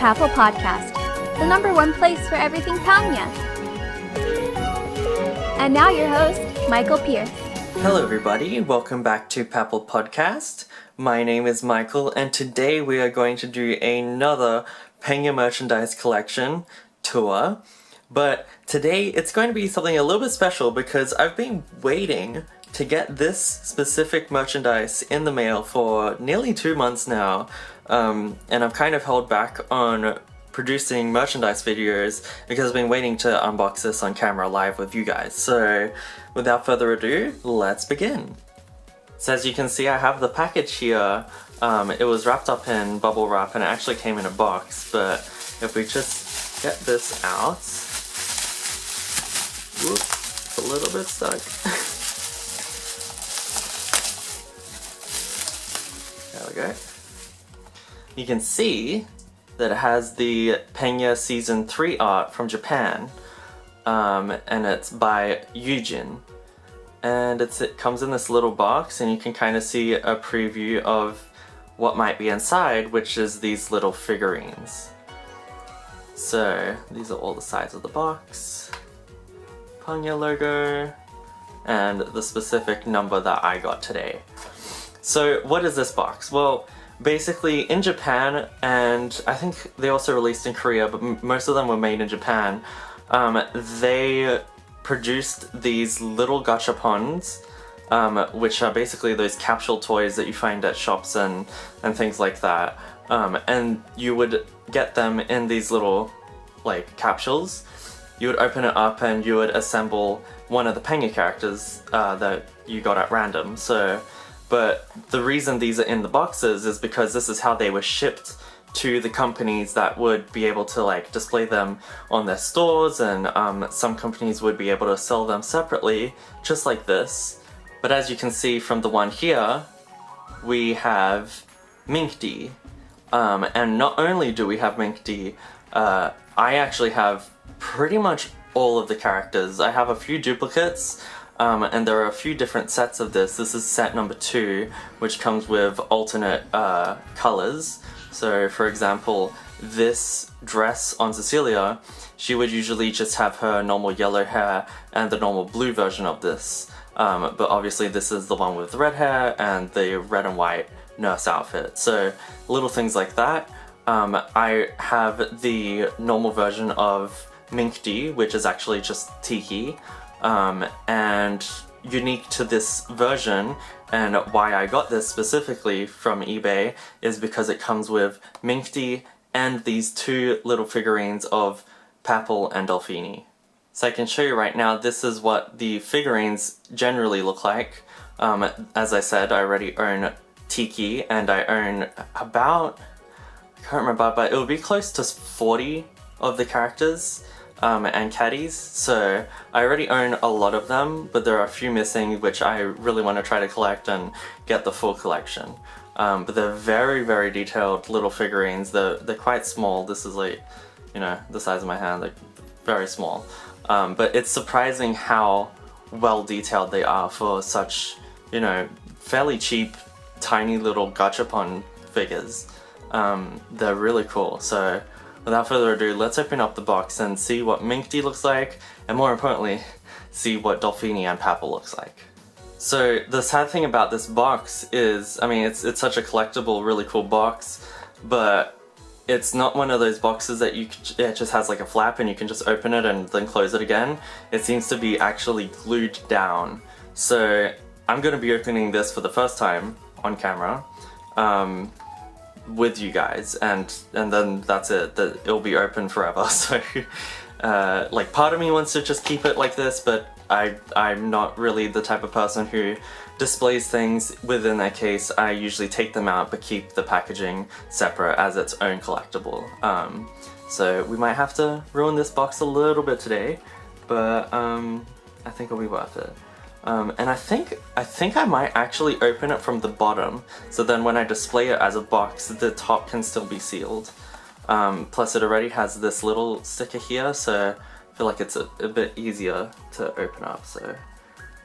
Papel Podcast, the #1 place for everything Pangya. And now your host, Michael Pierce. Hello everybody, welcome back to Papel Podcast. My name is Michael and today we are going to do another Pangya merchandise collection tour. But today it's going to be something a little bit special because I've been waiting to get this specific merchandise in the mail for nearly 2 months now. And I've kind of held back on producing merchandise videos because I've been waiting to unbox this on camera live with you guys. So without further ado, let's begin. So as you can see, I have the package here. It was wrapped up in bubble wrap and it actually came in a box, but if we just get this out, whoops, a little bit stuck. There we go. You can see that it has the Pangya Season 3 art from Japan, and it's by Yujin. And it comes in this little box, and you can kind of see a preview of what might be inside, which is these little figurines. So these are all the sides of the box, Pangya logo, and the specific number that I got today. So what is this box? Well, basically in Japan, and I think they also released in Korea, but most of them were made in Japan, they produced these little gachapons, which are basically those capsule toys that you find at shops and things like that. And you would get them in these little like capsules. You would open it up and you would assemble one of the Pangya characters that you got at random. But the reason these are in the boxes is because this is how they were shipped to the companies that would be able to like display them on their stores, and some companies would be able to sell them separately, just like this. But as you can see from the one here, we have Minkdi. And not only do we have Minkdi, I actually have pretty much all of the characters. I have a few duplicates, and there are a few different sets of this. This is set number 2, which comes with alternate colors. So for example, this dress on Cecilia, she would usually just have her normal yellow hair and the normal blue version of this. But obviously this is the one with the red hair and the red and white nurse outfit. So little things like that. I have the normal version of Minkdi, which is actually just Tiki. And unique to this version, and why I got this specifically from eBay, is because it comes with Minkdi and these 2 little figurines of Papel and Delphini. So I can show you right now, this is what the figurines generally look like. As I said, I already own Tiki, and I own about, I can't remember, but it would be close to 40 of the characters. And caddies, so I already own a lot of them, but there are a few missing which I really want to try to collect and get the full collection. But they're very, very detailed little figurines. They're quite small. This is like, you know, the size of my hand, like very small. But it's surprising how well detailed they are for such, you know, fairly cheap, tiny little gachapon figures. They're really cool. So without further ado, let's open up the box and see what Minkdi looks like, and more importantly, see what Delphini and Papel looks like. So the sad thing about this box is, I mean, it's such a collectible, really cool box, but it's not one of those boxes that it just has like a flap and you can just open it and then close it again. It seems to be actually glued down. So I'm going to be opening this for the first time on camera. With you guys, and then that's it. It'll be open forever. So like part of me wants to just keep it like this, but I'm not really the type of person who displays things within their case. I usually take them out but keep the packaging separate as its own collectible. So we might have to ruin this box a little bit today, but I think it'll be worth it. And I think I might actually open it from the bottom, so then when I display it as a box, the top can still be sealed. Plus it already has this little sticker here, so I feel like it's a bit easier to open up. So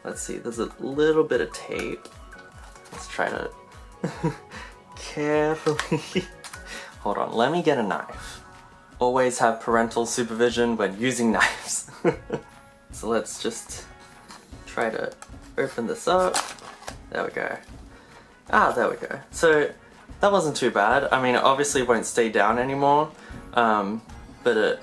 let's see, there's a little bit of tape. Let's try to carefully Hold on, let me get a knife. always have parental supervision when using knives. So let's just try to open this up. There we go. Ah, there we go. So that wasn't too bad. I mean, it obviously won't stay down anymore, but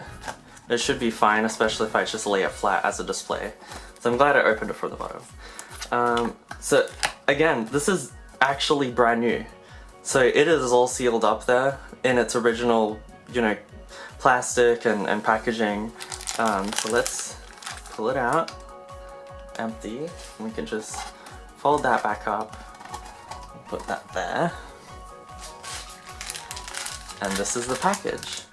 it should be fine, especially if I just lay it flat as a display. So I'm glad I opened it from the bottom. So again, this is actually brand new. So it is all sealed up there in its original, you know, plastic and packaging. So let's pull it out, empty. We can just fold that back up, put that there. And this is the package.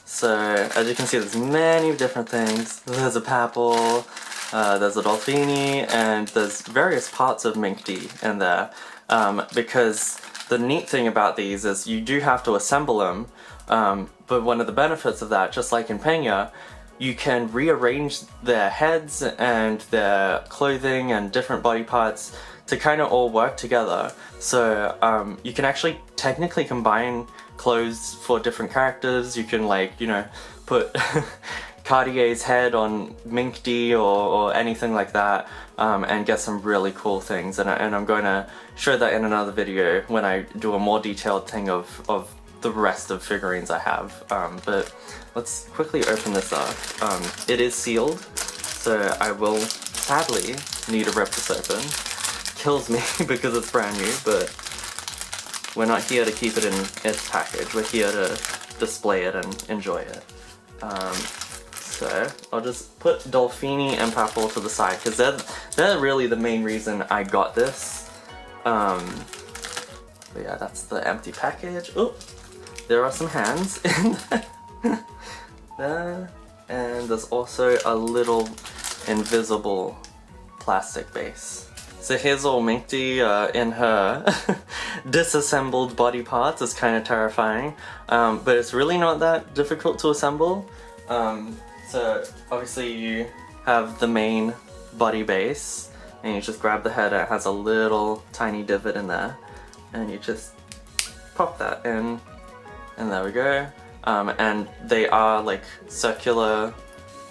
So as you can see, there's many different things. There's a Papel, there's a Dolfini, and there's various parts of Mink D in there. Because the neat thing about these is you do have to assemble them, but one of the benefits of that, just like in Pangya, you can rearrange their heads and their clothing and different body parts to kind of all work together. So you can actually technically combine clothes for different characters. You can, like, you know, put Cartier's head on Mink D or anything like that, and get some really cool things. And I'm going to show that in another video when I do a more detailed thing of the rest of figurines I have. But let's quickly open this up. It is sealed, so I will sadly need to rip this open. Kills me because it's brand new, but we're not here to keep it in its package. We're here to display it and enjoy it. So I'll just put Dolfini and Papel to the side because they're really the main reason I got this. But yeah, that's the empty package. Oh, there are some hands in there. And there's also a little invisible plastic base. So here's all Mink D in her disassembled body parts. It's kind of terrifying, but it's really not that difficult to assemble. So obviously you have the main body base, and you just grab the head. It has a little tiny divot in there, and you just pop that in, and there we go. And they are like circular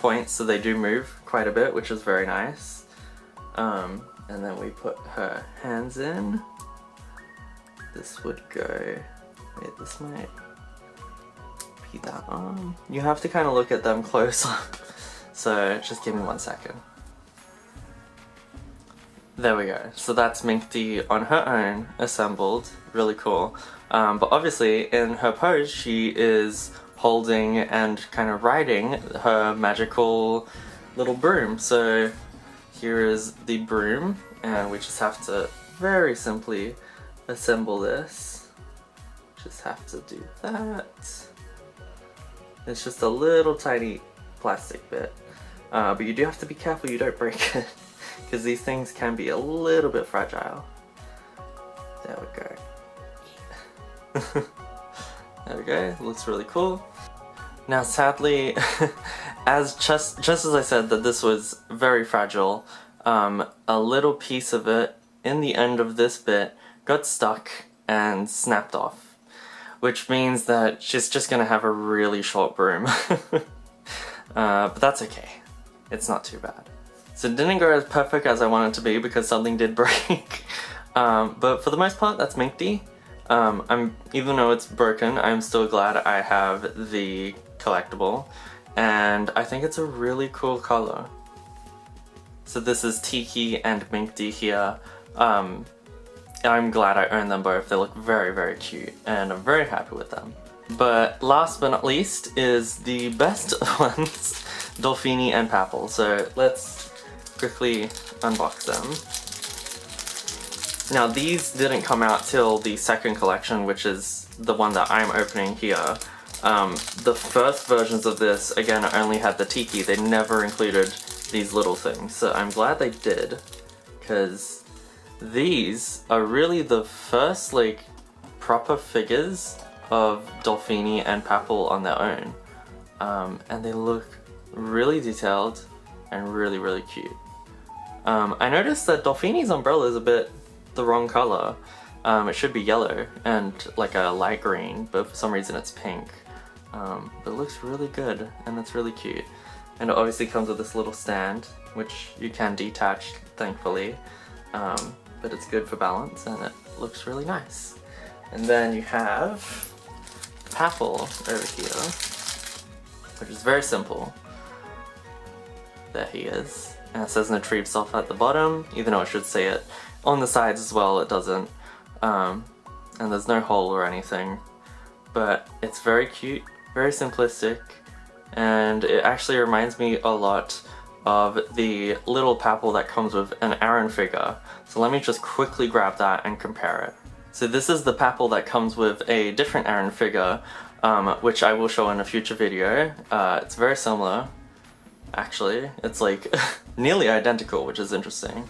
points, so they do move quite a bit, which is very nice. And then we put her hands in. This would go, wait, this might be that arm. You have to kind of look at them close up. So just give me 1 second. There we go. So that's Mink D on her own, assembled, really cool. But obviously in her pose, she is holding and kind of riding her magical little broom. So here is the broom, and we just have to very simply assemble this. Just have to do that. It's just a little tiny plastic bit. But you do have to be careful you don't break it, because these things can be a little bit fragile. There we go. There we go, looks really cool. Now sadly, just as I said that this was very fragile, a little piece of it in the end of this bit got stuck and snapped off, which means that she's just gonna have a really short broom. But that's okay, it's not too bad. So it didn't go as perfect as I wanted it to be because something did break, but for the most part that's Mink D. Even though it's broken, I'm still glad I have the collectible, and I think it's a really cool color. So this is Tiki and Mink D here. I'm glad I own them both. They look very, very cute, and I'm very happy with them. But last but not least is the best ones, Dolfini and Papel. So let's quickly unbox them. Now these didn't come out till the second collection, which is the one that I'm opening here. The first versions of this, again, only had the Tiki. They never included these little things, so I'm glad they did, because these are really the first, like, proper figures of Dolfini and Papel on their own. And they look really detailed and really, really cute. I noticed that Dolfini's umbrella is a bit the wrong color. It should be yellow and like a light green, but for some reason it's pink. But it looks really good and it's really cute. And it obviously comes with this little stand, which you can detach, thankfully. But it's good for balance and it looks really nice. And then you have Papel over here, which is very simple. There he is. And it says no tree self at the bottom, even though it should say it on the sides as well, it doesn't. And there's no hole or anything. But it's very cute, very simplistic, and it actually reminds me a lot of the little Papel that comes with an Aaron figure. So let me just quickly grab that and compare it. So this is the Papel that comes with a different Aaron figure, which I will show in a future video. It's very similar, actually. It's like nearly identical, which is interesting.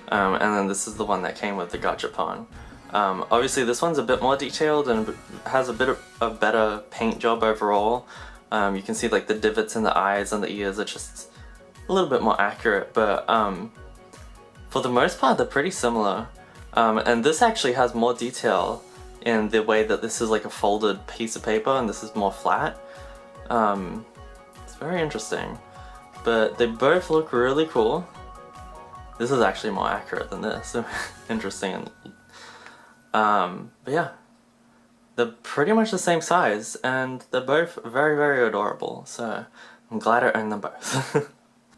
And then this is the one that came with the Gachapon. Obviously this one's a bit more detailed and has a bit of a better paint job overall. You can see like the divots in the eyes and the ears are just a little bit more accurate, but for the most part they're pretty similar. And this actually has more detail in the way that this is like a folded piece of paper and this is more flat. It's very interesting, but they both look really cool. This is actually more accurate than this, so interesting. But yeah, they're pretty much the same size and they're both very, very adorable, so I'm glad I own them both.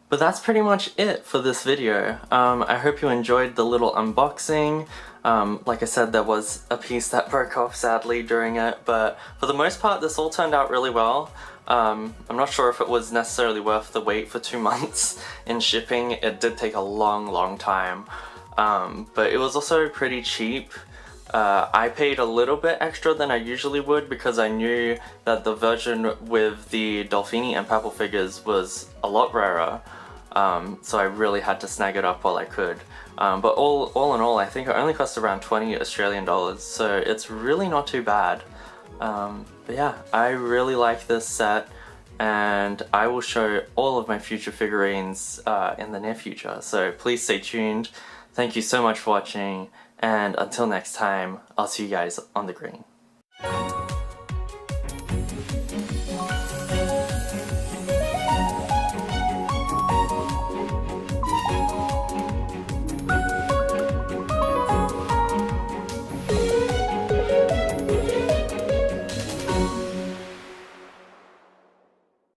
But that's pretty much it for this video. I hope you enjoyed the little unboxing. Like I said, there was a piece that broke off sadly during it, but for the most part this all turned out really well. I'm not sure if it was necessarily worth the wait for 2 months in shipping. It did take a long time, but it was also pretty cheap. I paid a little bit extra than I usually would because I knew that the version with the Dolphini and Papel figures was a lot rarer, so I really had to snag it up while I could. But all in all, I think it only cost around 20 Australian dollars, so it's really not too bad. But yeah, I really like this set, and I will show all of my future figurines in the near future, so please stay tuned. Thank you so much for watching, and until next time, I'll see you guys on the green.